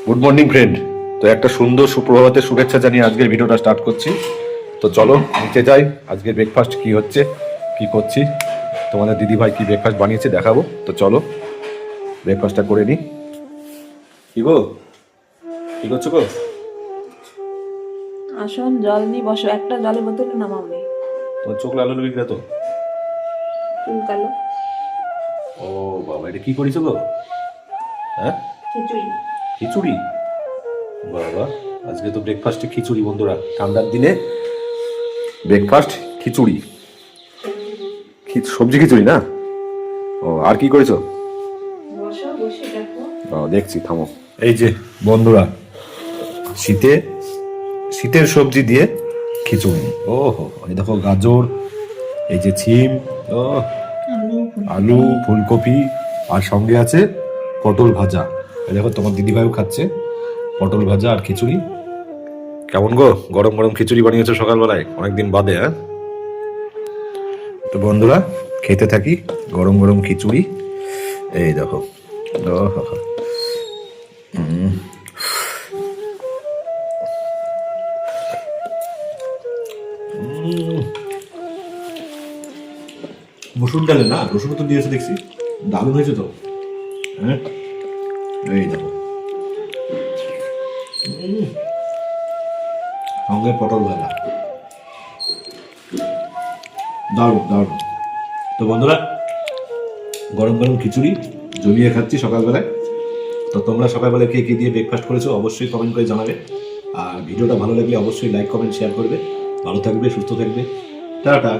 Good morning friend. তো একটা সুন্দর সুপ্রভাতের শুভেচ্ছা জানিয়ে আজকের ভিডিওটা স্টার্ট করছি। তো চলো নিচে যাই, আজকের ব্রেকফাস্ট কি হচ্ছে, কি করছি, তোমাদের দিদিভাই কি ব্রেকফাস্ট বানিয়েছে দেখাবো। তো চলো ব্রেকফাস্টটা করে নিই। কি গো, কি করছো গো? আসুন জল নিয়ে বসো, একটা জলের বোতলে নামাবে। তোমার চোখ লাল হলো তো? চুলকালো। ও বাবা, এটা কি করেছো গো? হ্যাঁ, খিচুড়ি। খিচুড়ি? বাবা, আজকে তো ব্রেকফাস্টে খিচুড়ি বন্ধুরা, ঠান্ডার দিনে ব্রেকফাস্ট খিচুড়ি। সবজি খিচুড়ি না? ও, আর কি করেছো? বসো, বসে দেখো। ও দেখছি, থামো। এই যে বন্ধুরা, শীতের সবজি দিয়ে খিচুড়ি। ও হো, এই দেখো গাজর, এই যে সিম, ও আলু, ফুলকপি, আর সঙ্গে আছে পটল ভাজা। এই দেখো তোমার দিদিভাইও খাচ্ছে পটল ভাজা আর খিচুড়ি। কেমন গো, গরম গরম খিচুড়ি বানিয়েছো সকালবেলায়, অনেকদিন বাদে? হ্যাঁ, তো বন্ধুরা খেতে থাকি গরম গরম খিচুড়ি। এই দেখো, ও হো হো। মসুর ডালে না রসুন তো দিয়েছে দেখছি, দারুণ হয়েছে তো। হ্যাঁ, এই দেখো, সঙ্গে পটল ভাজা, দারুণ দারুণ। তো বন্ধুরা, গরম গরম খিচুড়ি জমিয়ে খাচ্ছি সকালবেলায়। তো তোমরা সকালবেলায় কে কে দিয়ে ব্রেকফাস্ট করেছো অবশ্যই কমেন্ট করে জানাবে। আর ভিডিওটা ভালো লাগলে অবশ্যই লাইক কমেন্ট শেয়ার করবে। ভালো থাকবে, সুস্থ থাকবে, টাটা।